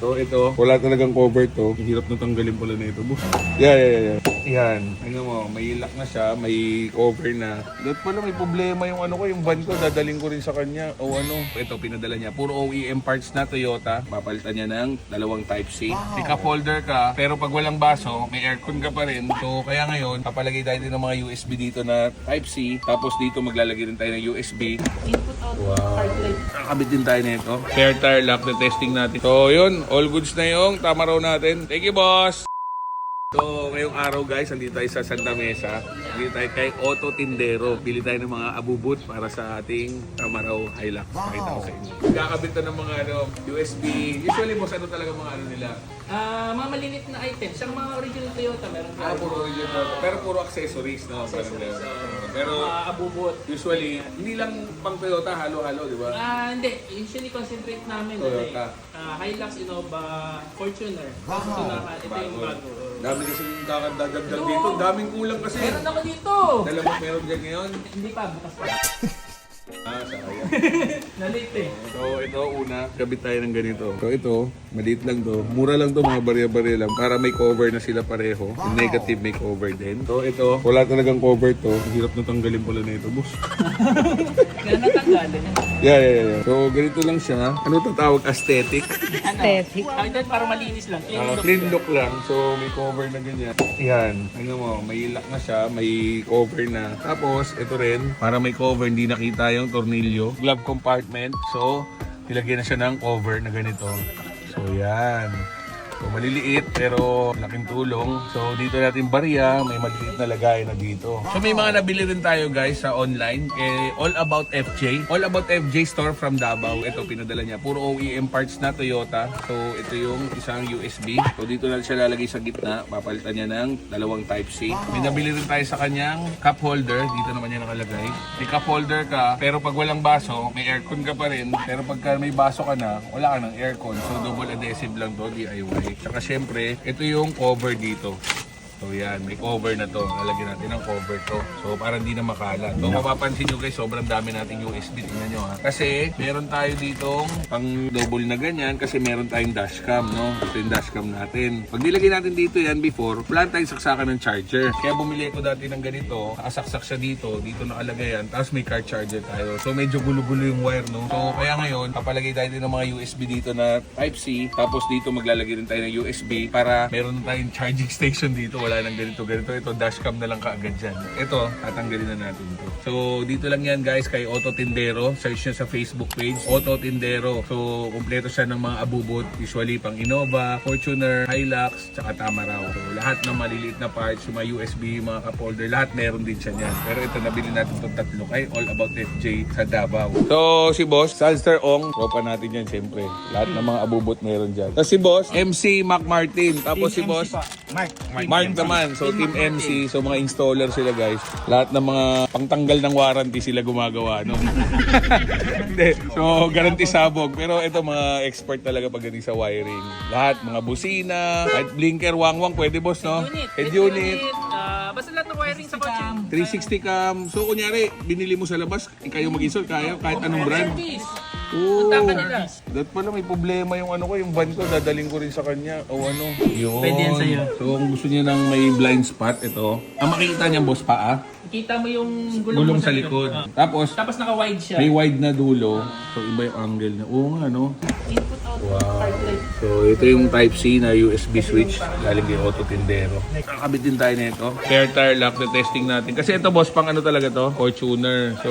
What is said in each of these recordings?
So ito, wala talagang cover to. Ang hirap na tanggalin pala na ito. Yeah. Yan. Ano mo, may lock na siya, may cover na. Dahil pala may problema yung ano ko, yung van ko, dadaling ko rin sa kanya. O ano, ito pinadala niya. Puro OEM parts na Toyota. Papalitan niya ng dalawang Type-C. May cup holder ka, pero pag walang baso, may aircon ka pa rin. So kaya ngayon, papalagay tayo din ng mga USB dito na Type-C. Tapos dito maglalagay rin tayo ng USB. Input out. Wow. Kakabit din tayo nito. Spare tire lock na testing natin. So yun, all goods na yung tama raw natin. Thank you, boss! So, ngayong araw guys, andito tayo sa Santa Mesa. Andito tayo kay Auto Tindero. Bili tayo ng mga abubot para sa ating Tamaraw Hilux. Pakita ko sa inyo. Kakabit na ng mga USB. Usually, boss, ano talaga mga ano nila? Mga malilit na items. Yung mga original Toyota, meron ka. Puro original. Pero puro accessories, no? Accessories. Pero Abubot. usually, hindi lang pang Toyota, halo-halo, di ba? Hindi. Usually concentrate namin. Toyota. Hilux, Innova, Fortuner. Ito yung bago. Dami kasi yung kakadagdag dito. Daming kulang kasi. Meron ako dito! Dala mo meron dyan ngayon? Hindi pa, bukas pa. Sayang. Nalit eh. So ito una, kabit tayo ng ganito. So ito, maliit lang to. Mura lang to, mga barya-barya lang. Para may cover na sila pareho. Yung negative may cover din. So ito, wala talagang cover to. Ang hirap na tanggalin pala na ito, boss. Kaya natanggalin. Yeah. So ganito lang siya. Ano tatawag? Aesthetic? Aesthetic. Ito para malinis lang. Clean look lang. So may cover na ganyan. Yan. Ano mo, may lock na siya, may cover na. Tapos ito rin, para may cover, hindi nakita yung tornilyo. Glove compartment. So nilagyan na siya ng cover na ganito. So yan. So maliliit pero laking tulong. So dito natin barya, may maliliit na lagay na dito. So may mga nabili rin tayo guys sa online kay All About FJ. All About FJ store from Davao. Ito pinadala niya. Puro OEM parts na Toyota. So ito yung isang USB. So dito na siya lalagay sa gitna. Papalitan niya ng dalawang Type-C. May nabili rin tayo sa kanyang cup holder. Dito naman niya nakalagay. May cup holder ka pero pag walang baso, may aircon ka pa rin. Pero pagka may baso ka na, wala ka ng aircon. So double adhesive lang to, DIY. Tsaka syempre, ito yung cover dito. So yan, may cover na to. Lalagyan natin ng cover to. So para hindi na makalat. So mapapansin nyo guys, sobrang dami nating USB. Tingnan nyo ha. Kasi meron tayo ditong pang double na ganyan kasi meron tayong dashcam, no? Ito yung dashcam natin. Pag nilagay natin dito yan before, wala tayong saksakan ng charger. Kaya bumili ko dati ng ganito. Nakasaksak siya dito. Dito nakalagay yan. Tapos may car charger tayo. So medyo gulo-gulo yung wire, no? So kaya ngayon, papalagay tayo din ng mga USB dito na Type-C. Tapos dito maglalagay rin tayo ng USB para meron tayong charging station dito. Wala nang ganito. Ito dashcam na lang kaagad dyan. Ito, tatanggalin na natin to. So, dito lang yan guys kay Auto Tindero. Search nyo sa Facebook page, Auto Tindero. So, kumpleto siya ng mga abubot. Usually, pang Innova, Fortuner, Hilux, tsaka Tamaraw. So, lahat ng maliliit na parts, yung mga USB, mga cup holder, lahat meron din siya niyan. Pero ito, nabili natin itong tatlo kay All About FJ sa Davao. So, si Boss, Salster Ong, tropa natin yan siyempre. Lahat ng mga abubot meron dyan. Tapos si Boss, MC Mac Martin. Tapos si Boss, Mark naman. So Team MC, so mga installer sila guys. Lahat ng mga pangtanggal ng warranty sila gumagawa, no? Hindi. So guarantee sabog. Pero ito mga expert talaga pagdating sa wiring. Lahat, mga busina, kahit blinker, wangwang, pwede boss, no? Head unit. Basta lahat ng wiring sa kotse. 360 cam. So kunyari, binili mo sa labas, kayo mag-install, kaya kahit anong brand. Service. Oh, Punta ka nila. that pala may problema yung ano ko, yung van ko, dadaling ko rin sa kanya. O ano, yun. Pwede yan sa'yo. So kung gusto niya ng may blind spot, ito. Ang makikita niya boss paa, Kita mo yung gulong sa likod. Tapos, Tapos naka-wide siya. may wide na dulo. So iba yung angle na. Oo nga, no? Input out. So ito yung Type-C na USB switch. Galing kay Auto Tindero. Kakabit din tayo nito. Spare tire lock na testing natin. Kasi ito boss, pang ano talaga to? Fortuner. So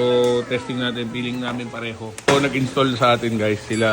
testing natin, feeling namin pareho. So nag-install sa atin guys, sila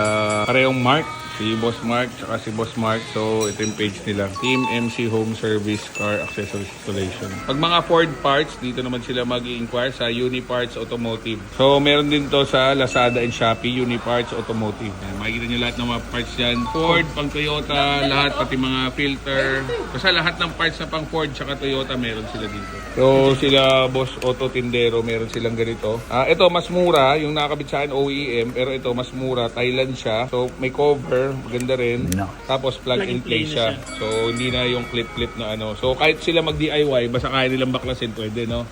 parehong Mark. Si Boss Mark, tsaka si Boss Mark. So, ito yung page nila. Team MC Home Service Car Accessories Installation. Pag mga Ford parts, dito naman sila mag-i-inquire sa Uniparts Automotive. So, meron din to sa Lazada and Shopee, Uniparts Automotive. Ayan, makikita nyo lahat ng mga parts dyan. Ford, pang Toyota, lahat, pati mga filter. Basta lahat ng parts na pang Ford tsaka Toyota, meron sila dito. So, sila Boss Auto Tindero, meron silang ganito. Ito, mas mura. Yung nakakabit sa akin, OEM. Pero ito, mas mura. Thailand siya. So, may cover. holder, maganda rin. No. Tapos plug and play siya. So hindi na yung clip-clip na ano. So kahit sila mag-DIY, basta kaya nilang baklasin, pwede, no?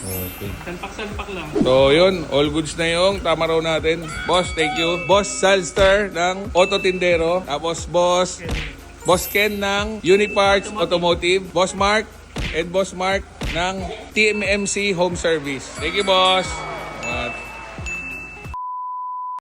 Okay. Salpak-salpak lang. So yun, all goods na yung tama raw natin. Boss, thank you. Boss Salster ng Auto Tindero. Tapos Boss Ken ng Uniparts Automotive. Boss Mark and Boss Mark ng TMMC Home Service. Thank you, boss.